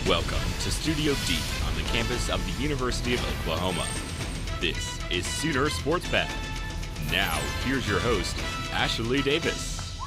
Welcome to Studio D on the campus of the University of Oklahoma. This is Sooner Sports Pad. Now, here's your host, Ashley Davis.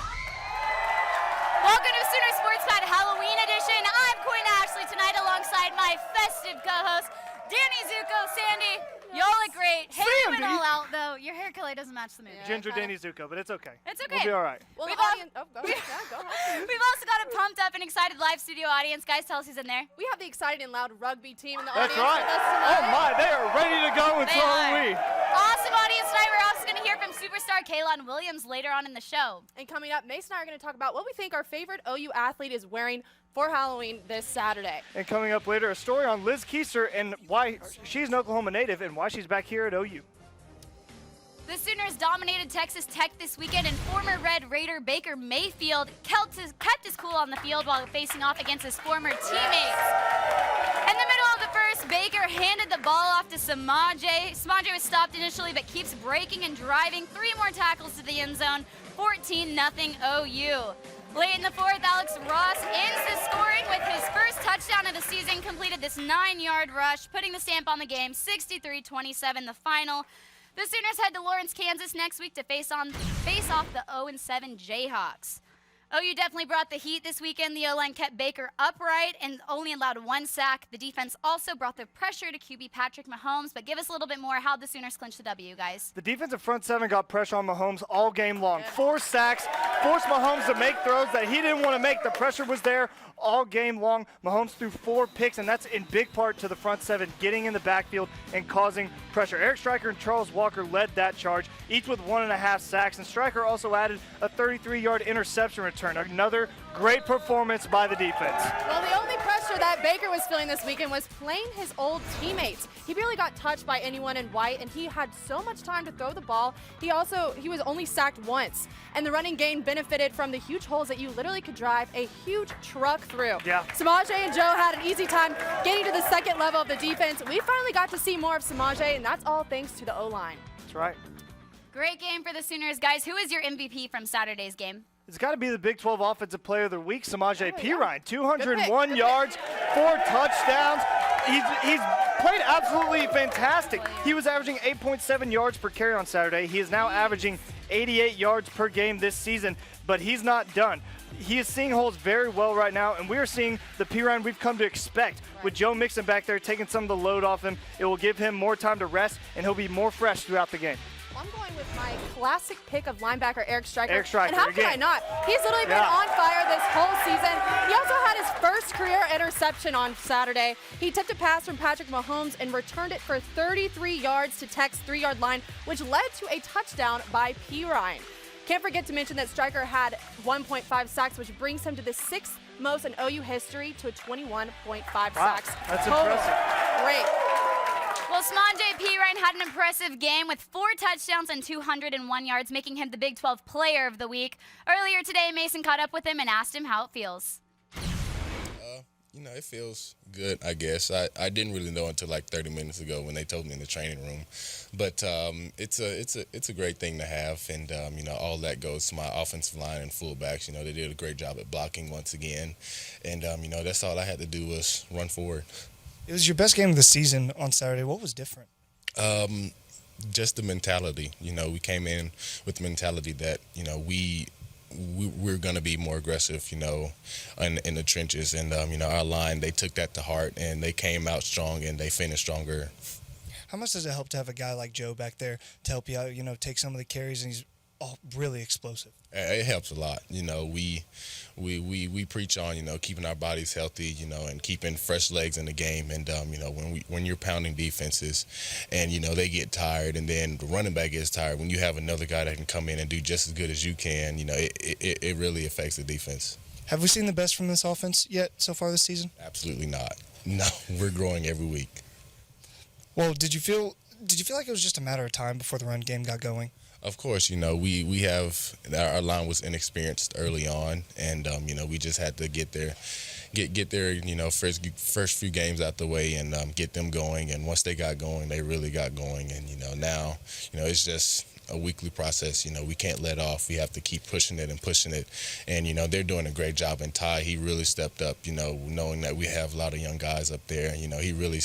Welcome to Sooner Sports Pad Halloween edition. I'm Queen Ashley tonight alongside my festive co-host, Danny Zuko. Sandy, y'all look great. Hey, you went all out though. Your hair color doesn't match the movie. Ginger Danny Zuko, but it's okay. It's okay. We'll be all right. Well, We've go ahead. We've also got a pumped up and excited live studio audience. Guys, tell us who's in there. We have the excited and loud rugby team in the That's audience right. with us Oh tonight. my, they are ready to go, and They so are. are we. Awesome audience tonight. We're also going to hear from superstar Kaylon Williams later on in the show. And coming up, Mason and I are going to talk about what we think our favorite OU athlete is wearing for Halloween this Saturday. And coming up later, a story on Liz Keister and why she's an Oklahoma native and why she's back here at OU. The Sooners dominated Texas Tech this weekend, and former Red Raider Baker Mayfield kept his cool on the field while facing off against his former teammates. In the middle of the first, Baker handed the ball off to Samaje. Samaje was stopped initially, but keeps breaking and driving. 3 more tackles to the end zone, 14-0 OU. Late in the fourth, Alex Ross ends the scoring with his first touchdown of the season, completed this 9-yard rush, putting the stamp on the game, 63-27 the final. The Sooners head to Lawrence, Kansas next week to face off the 0-7 Jayhawks. OU definitely brought the heat this weekend. The O-line kept Baker upright and only allowed 1 sack. The defense also brought the pressure to QB Patrick Mahomes. But give us a little bit more. How'd the Sooners clinch the W, guys? The defensive front seven got pressure on Mahomes all game long. 4 sacks, forced Mahomes to make throws that he didn't want to make. The pressure was there all game long. Mahomes threw 4 picks, and that's in big part to the front seven getting in the backfield and causing pressure. Eric Stryker and Charles Walker led that charge, each with 1.5 sacks, and Stryker also added a 33-yard interception return. Another great performance by the defense. Well, the only pressure that Baker was feeling this weekend was playing his old teammates. He barely got touched by anyone in white, and he had so much time to throw the ball. He was only sacked once, and the running game benefited from the huge holes that you literally could drive a huge truck through. Yeah. Samaje and Joe had an easy time getting to the second level of the defense. We finally got to see more of Samaje, and that's all thanks to the O-line. That's right. Great game for the Sooners, guys. Who is your MVP from Saturday's game? It's got to be the Big 12 Offensive Player of the Week, Samaje Perine. Yeah. 201 Good yards, 4 touchdowns. He's played absolutely fantastic. He was averaging 8.7 yards per carry on Saturday. He is now averaging 88 yards per game this season, but he's not done. He is seeing holes very well right now, and we are seeing the Perine we've come to expect. With Joe Mixon back there taking some of the load off him, it will give him more time to rest, and he'll be more fresh throughout the game. I'm going with my classic pick of linebacker Eric Stryker. Eric Stryker, and how again. can I not? He's literally been on fire this whole season. He also had his first career interception on Saturday. He tipped a pass from Patrick Mahomes and returned it for 33 yards to Tech's 3-yard line, which led to a touchdown by Perine. Can't forget to mention that Stryker had 1.5 sacks, which brings him to the 6th most in OU history to a 21.5 sacks. That's total. impressive. Great. Well, Samaje Perine had an impressive game with 4 touchdowns and 201 yards, making him the Big 12 Player of the Week. Earlier today, Mason caught up with him and asked him how it feels. It feels good, I guess. I didn't really know until like 30 minutes ago when they told me in the training room. But it's a great thing to have, and all that goes to my offensive line and fullbacks. They did a great job at blocking once again, and that's all I had to do was run forward. It was your best game of the season on Saturday. What was different? Just the mentality. We came in with the mentality that we're going to be more aggressive, in the trenches. And, our line, they took that to heart, and they came out strong, and they finished stronger. How much does it help to have a guy like Joe back there to help you out, take some of the carries, and he's really explosve? It helps a lot. We preach on, keeping our bodies healthy, and keeping fresh legs in the game. And, when you're pounding defenses and, they get tired and then the running back gets tired, when you have another guy that can come in and do just as good as you can, it really affects the defense. Have we seen the best from this offense yet so far this season? Absolutely not. No, we're growing every week. Well, did you feel like it was just a matter of time before the run game got going? Of course, we have our line was inexperienced early on, and we just had to get their first few games out the way and get them going. And once they got going, they really got going. And now it's just a weekly process. You know, we can't let off. We have to keep pushing it and pushing it. And, you know, they're doing a great job. And Ty, he really stepped up, you know, knowing that we have a lot of young guys up there. You know, he really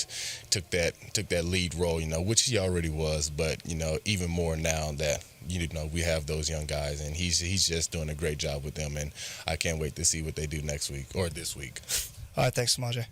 took that lead role, you know, which he already was, but, you know, even more now that, you know, we have those young guys, and he's just doing a great job with them. And I can't wait to see what they do next week or this week. All right, thanks, Samaje.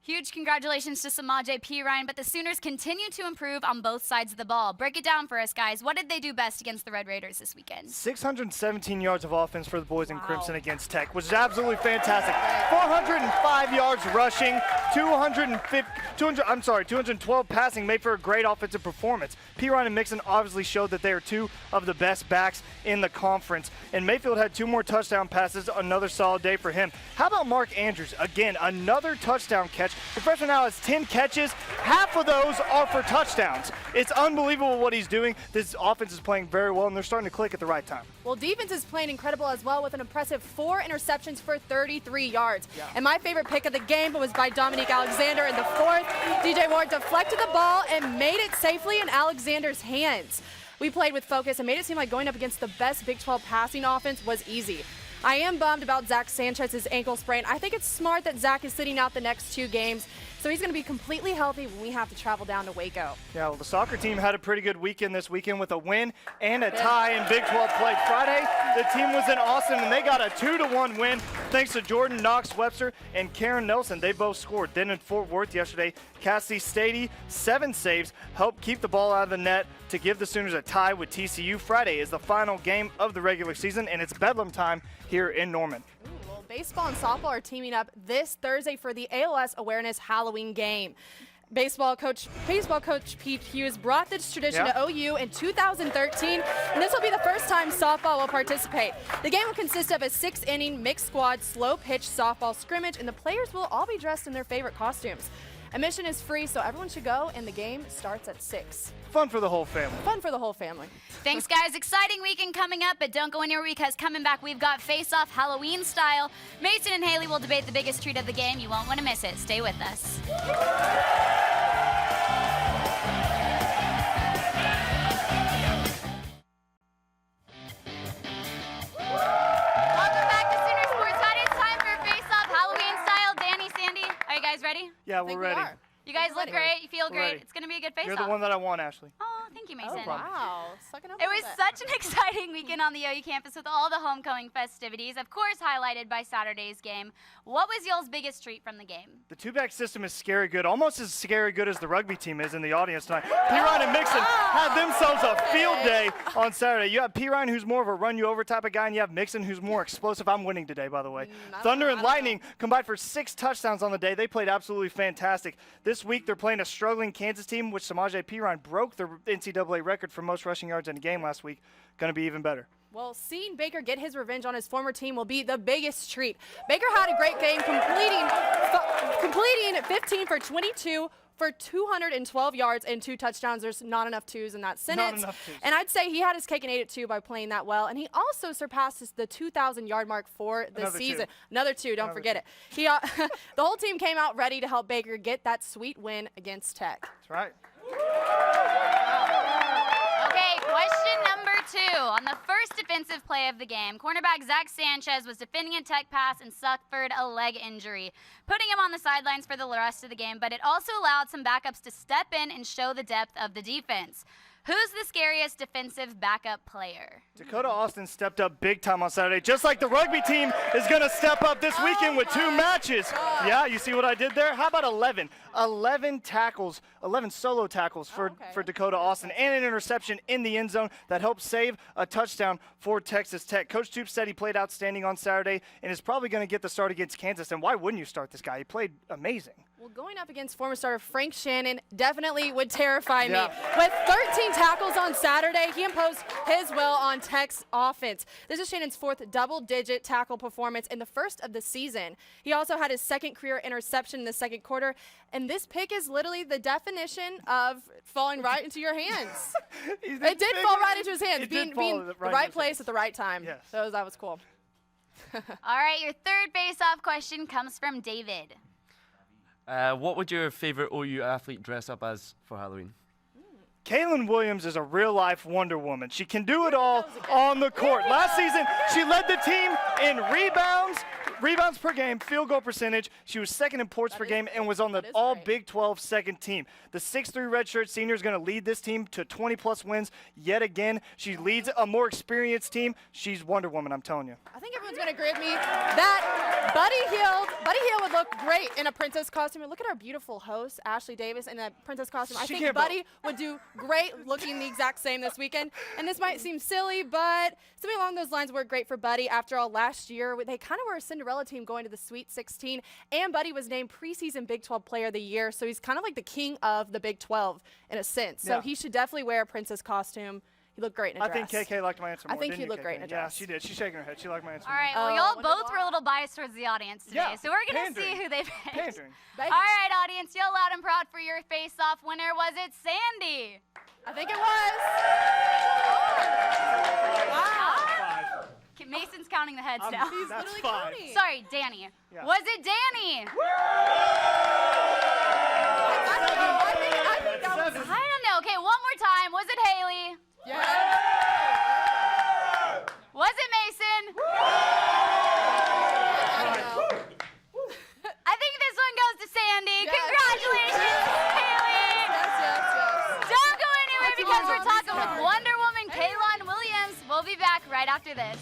Huge congratulations to Samaje Perine, but the Sooners continue to improve on both sides of the ball. Break it down for us, guys. What did they do best against the Red Raiders this weekend? 617 yards of offense for the boys in Crimson against Tech, which is absolutely fantastic. 405 yards rushing, 212 passing, made for a great offensive performance. Perine and Mixon obviously showed that they are two of the best backs in the conference. And Mayfield had 2 more touchdown passes, another solid day for him. How about Mark Andrews? Again, another touchdown catch. The freshman now has 10 catches. Half of those are for touchdowns. It's unbelievable what he's doing. This offense is playing very well, and they're starting to click at the right time. Well, defense is playing incredible as well with an impressive 4 interceptions for 33 yards. Yeah. And my favorite pick of the game was by Dominique Alexander in the 4th. DJ Ward deflected the ball and made it safely in Alexander's hands. We played with focus and made it seem like going up against the best Big 12 passing offense was easy. I am bummed about Zach Sanchez's ankle sprain. I think it's smart that Zach is sitting out the next 2 games, so he's going to be completely healthy when we have to travel down to Waco. Yeah, well, the soccer team had a pretty good weekend this weekend with a win and a tie in Big 12 play. Friday, the team was in Austin, and they got a 2-1 win thanks to Jordan Knox-Webster and Karen Nelson. They both scored. Then in Fort Worth yesterday, Cassie Stady, 7 saves, helped keep the ball out of the net to give the Sooners a tie with TCU. Friday is the final game of the regular season, and it's Bedlam time here in Norman. Ooh, well, baseball and softball are teaming up this Thursday for the ALS Awareness Halloween game. Baseball coach Pete Hughes brought this tradition to OU in 2013, and this will be the first time softball will participate. The game will consist of a 6-inning mixed squad slow-pitch softball scrimmage, and the players will all be dressed in their favorite costumes. Admission is free, so everyone should go, and the game starts at 6. Fun for the whole family. Fun for the whole family. Thanks, guys. Exciting weekend coming up, but don't go anywhere because coming back, we've got Face Off Halloween style. Mason and Haley will debate the biggest treat of the game. You won't want to miss it. Stay with us. Welcome back to Sooner Sports Hot. It's time for Face Off Halloween style. Danny, Sandy, are you guys ready? Yeah, we're ready. You guys look great. You feel great. ready. It's going to be a good face-off. You're the one that I want, Ashley. Oh, thank you, Mason. Wow. Sucking up It was such an exciting weekend on the OU campus with all the homecoming festivities, of course highlighted by Saturday's game. What was y'all's biggest treat from the game? The 2-back system is scary good, almost as scary good as the rugby team is in the audience tonight. Perine and Mixon had themselves a field day on Saturday. You have Perine, who's more of a run-you-over type of guy, and you have Mixon, who's more explosive. I'm winning today, by the way. Thunder and Lightning combined for 6 touchdowns on the day. They played absolutely fantastic. This week, they're playing a struggling Kansas team, which Samaje Perine broke the NCAA record for most rushing yards in a game last week. Going to be even better. Well, seeing Baker get his revenge on his former team will be the biggest treat. Baker had a great game, completing 15 for 22 for 212 yards and 2 touchdowns. There's not enough 2s in that sentence. Not enough 2s. And I'd say he had his cake and ate it too by playing that well. And he also surpassed the 2,000-yard mark for the season. Another 2, don't forget it. He, the whole team came out ready to help Baker get that sweet win against Tech. That's right. Okay, question number 2. On the first defensive play of the game, cornerback Zach Sanchez was defending a Tech pass and suffered a leg injury, putting him on the sidelines for the rest of the game, but it also allowed some backups to step in and show the depth of the defense. Who's the scariest defensive backup player? Dakota Austin stepped up big time on Saturday, just like the rugby team is going to step up this weekend with 2 matches. Yeah, you see what I did there? How about 11? 11 tackles, 11 solo tackles for Dakota Austin, and an interception in the end zone that helped save a touchdown for Texas Tech. Coach Toops said he played outstanding on Saturday and is probably going to get the start against Kansas, and why wouldn't you start this guy? He played amazing. Well, going up against former starter Frank Shannon definitely would terrify me. With 13 tackles on Saturday, he imposed his will on Tech's offense. This is Shannon's 4th double-digit tackle performance and the first of the season. He also had his 2nd career interception in the 2nd quarter, and this pick is literally the definition of falling right into your hands. It did fall right into his hands, being the right place at the right time. Yes. So that was cool. All right, your third face-off question comes from David. What would your favorite OU athlete dress up as for Halloween? Kaylin Williams is a real-life Wonder Woman. She can do it all on the court. Last season, she led the team in rebounds per game, field goal percentage. She was second in ports per game and was on the All-Big 12 second team. The 6'3" redshirt senior is going to lead this team to 20-plus wins yet again. She leads a more experienced team. She's Wonder Woman, I'm telling you. I think everyone's going to agree with me that Buddy Hield would look great in a princess costume. And look at our beautiful host, Ashley Davis, in a princess costume. I think Buddy would do great looking the exact same this weekend. And this might seem silly, but something along those lines worked great for Buddy. After all, last year, they kind of were a Cinderella team going to the Sweet 16, and Buddy was named preseason Big 12 Player of the Year, so he's kind of like the king of the Big 12 in a sense. So he should definitely wear a princess costume. He looked great in a dress. I think KK liked my answer more. I think he looked great in a dress. Yeah, she did. She's shaking her head. She liked my answer All right, well, y'all both were a little biased towards the audience today, so we're going to see who they picked. Pandering. All right, audience, yell loud and proud for your face-off winner. Was it Sandy? I think it was. Wow. Mason's counting the heads now. He's literally counting. Sorry, Danny. Yeah. Was it Danny? I don't know. Okay, one more time. Was it Haley? Yeah. Was it Mason? I think this one goes to Sandy. Yes. Congratulations, Haley. Yes. Don't go anywhere because we're talking with Wonder Woman Kaylin Williams. We'll be back right after this.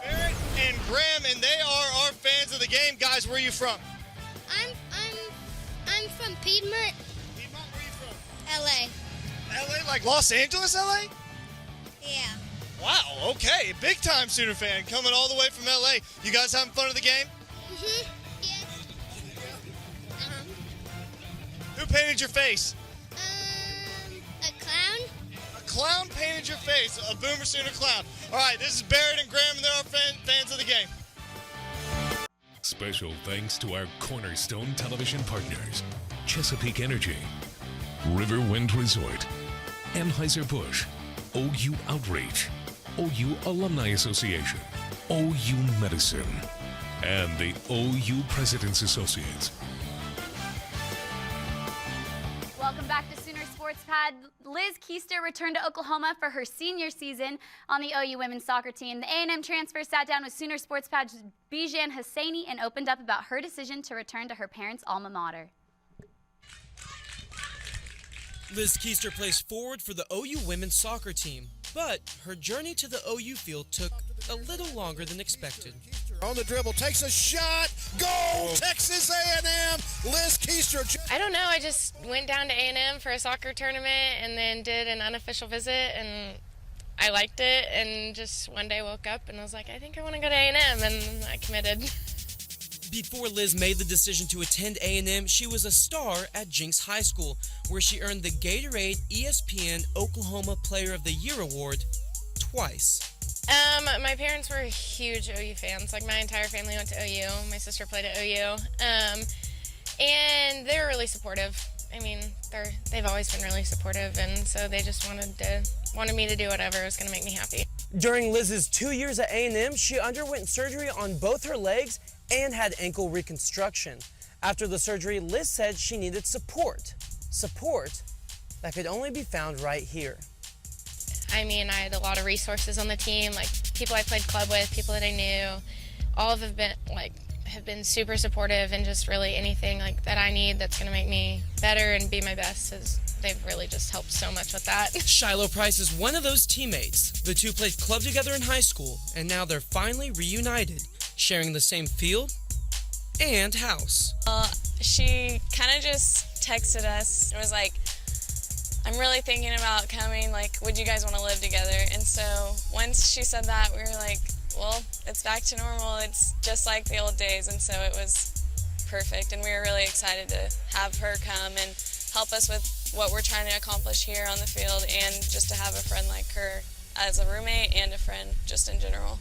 Barrett and Graham, and they are our fans of the game. Guys, where are you from? I'm from Piedmont. Piedmont, where are you from? LA. LA, like Los Angeles, LA? Yeah. Wow, okay. Big time Sooner fan coming all the way from LA. You guys having fun with the game? Mhm. Yes. Who painted your face? A clown. A clown painted your face. A Boomer Sooner clown. All right, this is Barrett and Graham, and they're our fans of the game. Special thanks to our cornerstone television partners, Chesapeake Energy, Riverwind Resort, Anheuser-Busch, OU Outreach, OU Alumni Association, OU Medicine, and the OU President's Associates. Welcome back to Sooner Sports Pad. Liz Keister returned to Oklahoma for her senior season on the OU women's soccer team. The A&M transfer sat down with Sooner Sports Pad's Bijan Hosseini and opened up about her decision to return to her parents' alma mater. Liz Keister plays forward for the OU women's soccer team, but her journey to the OU field took a little longer than expected. On the dribble, takes a shot, goal, Texas A&M, Liz Keister. I don't know, I just went down to A&M for a soccer tournament and then did an unofficial visit, and I liked it, and just one day woke up and I was like, I think I want to go to A&M, and I committed. Before Liz made the decision to attend A&M, she was a star at Jinx High School, where she earned the Gatorade ESPN Oklahoma Player of the Year award twice. My parents were huge OU fans. Like, my entire family went to OU. My sister played at OU. And they were really supportive. I mean, they've always been really supportive, and so they just wanted me to do whatever was going to make me happy. During Liz's 2 years at A&M, she underwent surgery on both her legs and had ankle reconstruction. After the surgery, Liz said she needed support. Support that could only be found right here. I mean, I had a lot of resources on the team, like people I played club with, people that I knew. All of them have been super supportive, and just really anything like that I need that's going to make me better and be my best. They've really just helped so much with that. Shiloh Price is one of those teammates. The two played club together in high school, and now they're finally reunited, sharing the same field and house. She kind of just texted us and was like, I'm really thinking about coming, like, would you guys want to live together? And so once she said that, we were like, well, it's back to normal. It's just like the old days. And so it was perfect. And we were really excited to have her come and help us with what we're trying to accomplish here on the field, and just to have a friend like her as a roommate and a friend just in general.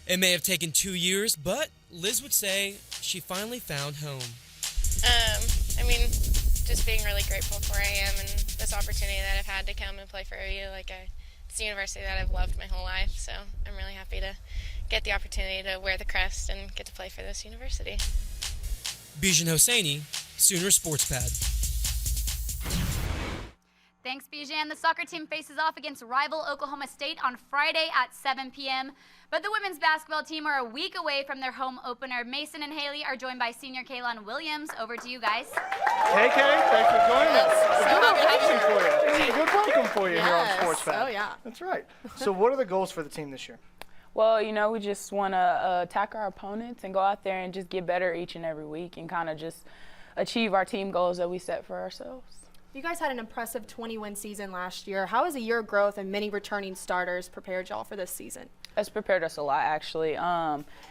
It may have taken 2 years, but Liz would say she finally found home. I mean, just being really grateful for where I am and this opportunity that I've had to come and play for OU. It's a university that I've loved my whole life, so I'm really happy to get the opportunity to wear the crest and get to play for this university. Bijan Hosseini, Sooner Sports Pad. Thanks, Bijan. The soccer team faces off against rival Oklahoma State on Friday at 7 p.m. But the women's basketball team are a week away from their home opener. Mason and Haley are joined by senior Kaylon Williams. Over to you guys. Hey, Kay, thanks for joining us. So happy to have you For you. Good welcome for you here on Yes. Sports Pad. Oh, yeah. That's right. So what are the goals for the team this year? Well, you know, we just want to attack our opponents and go out there and just get better each and every week and kind of just achieve our team goals that we set for ourselves. You guys had an impressive 20-win season last year. How has a year of growth and many returning starters prepared y'all for this season? It's prepared us a lot, actually.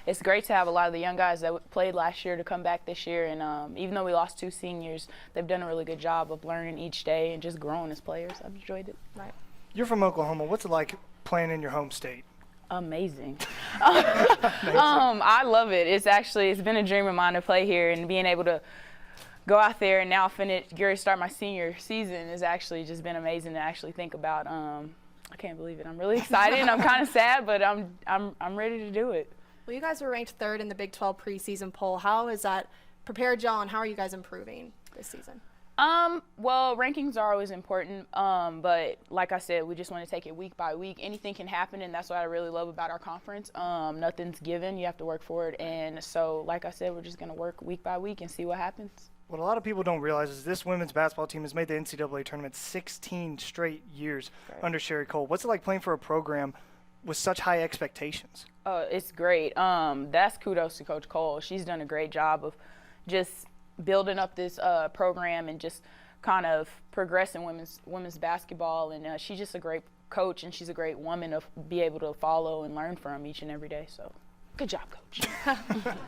It's great to have a lot of the young guys that played last year to come back this year. And even though we lost 2 seniors, they've done a really good job of learning each day and just growing as players. I've enjoyed it. Right. You're from Oklahoma. What's it like playing in your home state? Amazing. I love it. It's been a dream of mine to play here, and being able to go out there and now get ready to start my senior season has actually just been amazing to actually think about. I can't believe it. I'm really excited and I'm kind of sad, but I'm ready to do it. Well, you guys were ranked 3rd in the Big 12 preseason poll. How has that prepared y'all, and how are you guys improving this season? Well, rankings are always important, but like I said, we just want to take it week by week. Anything can happen, and that's what I really love about our conference. Nothing's given. You have to work for it. And so, like I said, we're just going to work week by week and see what happens. What a lot of people don't realize is this women's basketball team has made the NCAA tournament 16 straight years under Sherry Cole. What's it like playing for a program with such high expectations? Oh, it's great. That's kudos to Coach Cole. She's done a great job of just building up this program and just kind of progressing women's basketball. And she's just a great coach, and she's a great woman to be able to follow and learn from each and every day. So good job, Coach.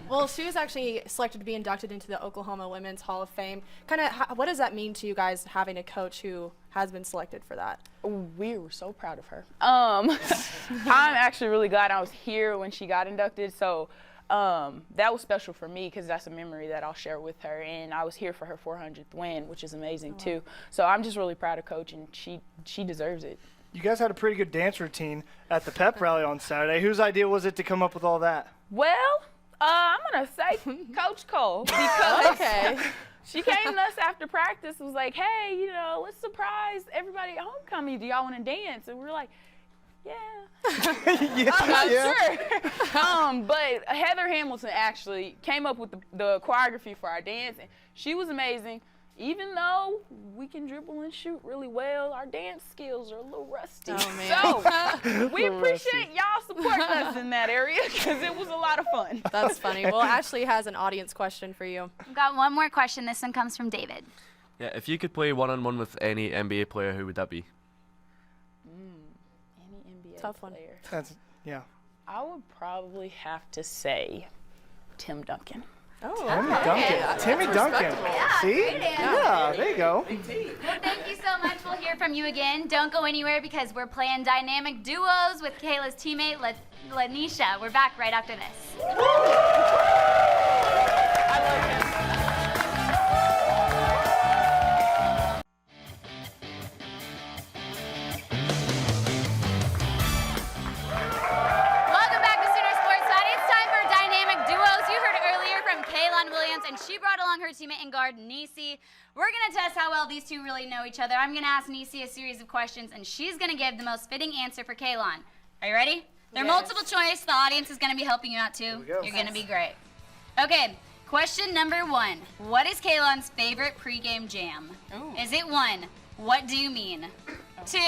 Well, she was actually selected to be inducted into the Oklahoma Women's Hall of Fame. What does that mean to you guys, having a coach who has been selected for that? We were so proud of her. I'm actually really glad I was here when she got inducted. So that was special for me because that's a memory that I'll share with her. And I was here for her 400th win, which is amazing too. So I'm just really proud of Coach, and she deserves it. You guys had a pretty good dance routine at the pep rally on Saturday. Whose idea was it to come up with all that? Well, I'm going to say Coach Cole, because she came to us after practice and was like, hey, you know, let's surprise everybody at homecoming. Do y'all want to dance? And we were like, yeah. Sure. But Heather Hamilton actually came up with the choreography for our dance, and she was amazing. Even though we can dribble and shoot really well, our dance skills are a little rusty. Oh, man. So we appreciate y'all supporting us in that area because it was a lot of fun. That's funny. Well, Ashley has an audience question for you. We've got one more question. This one comes from David. Yeah, if you could play one-on-one with any NBA player, who would that be? Any NBA Tough one. player. Yeah. I would probably have to say Tim Duncan. Oh, Timmy Duncan. Yeah, See? great answer. Yeah, there you go. Well, thank you so much. We'll hear from you again. Don't go anywhere because we're playing dynamic duos with Kayla's teammate, Lanisha. We're back right after this. I love him. Welcome back to Sooner Sports Pad. It's time for dynamic duos. You heard earlier from Kaylon Williams, and she brought along her teammate and guard, Nisi. We're going to test how well these two really know each other. I'm going to ask Nisi a series of questions, and she's going to give the most fitting answer for Kaylon. Are you ready? They're multiple choice. The audience is going to be helping you out, too. You're going to be great. Okay, question number 1. What is Kaylon's favorite pregame jam? Is it 1, what do you mean? 2,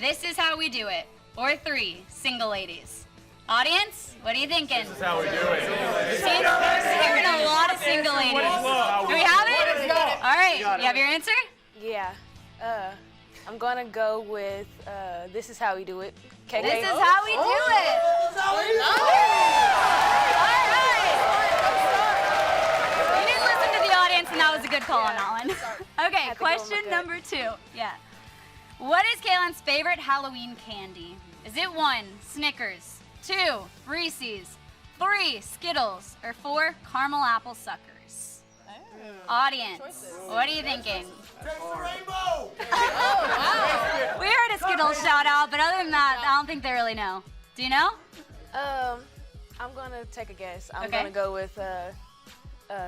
this is how we do it. Or 3, single ladies. Audience, what are you thinking? This is how we do it. We're hearing a lot of single ladies. Do we have it? All right, you have your answer? Yeah. I'm going to go with this is how we do it. KK. This is how we do it. All right. You didn't listen to the audience, and that was a good call on that one. Okay, question number 2. Yeah. What is Kaylon's favorite Halloween candy? Is it 1, Snickers, 2, Reese's, 3, Skittles, or 4, caramel apple suckers? Audience, what are you thinking? Rainbow! We heard a Skittles shout out, but other than that, I don't think they really know. Do you know? I'm going to take a guess. I'm going to go with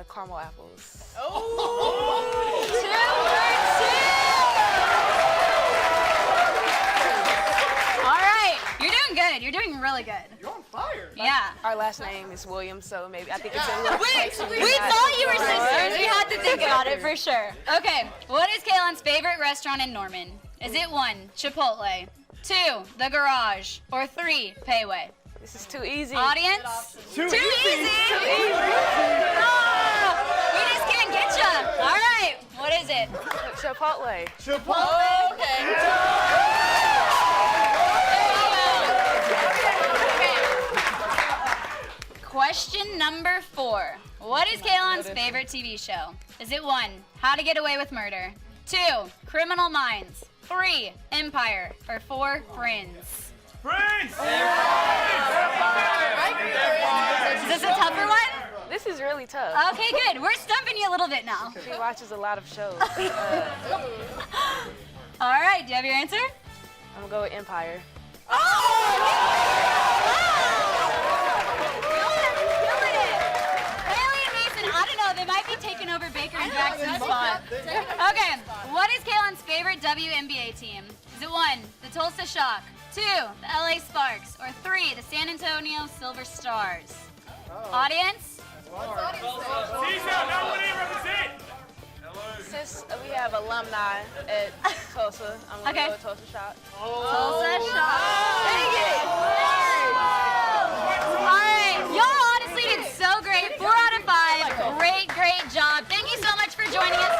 caramel apples. Oh! 2 for 2! All right, you're doing good. You're doing really good. You're on fire. Yeah. Our last name is Williams, so maybe I think it's a little We thought you were sisters. We had to think about it for sure. Okay, what is Kaylan's favorite restaurant in Norman? Is it 1, Chipotle, 2, The Garage, or 3, Payway? This is too easy. Audience? Too easy. Too easy. Oh, we just can't get you. All right, what is it? Chipotle. Chipotle. Okay. Question number 4. What is Kaylan's favorite TV show? Is it 1, How to Get Away with Murder, 2, Criminal Minds, 3, Empire, or 4, Friends? Friends! Is this a tougher one? This is really tough. Okay, good. We're stumping you a little bit now. She watches a lot of shows. All right, do you have your answer? I'm gonna go with Empire. They might be taking over Baker and Jackson's spot. Okay, what is Kaylan's favorite WNBA team? Is it 1, the Tulsa Shock, 2, the LA Sparks, or 3, the San Antonio Silver Stars? Audience? Since we have alumni at Tulsa, I'm gonna go with Tulsa Shock. Tulsa Shock. Dang it! All right, y'all honestly did so great. 4 out of 5. Great job. Thank you so much for joining us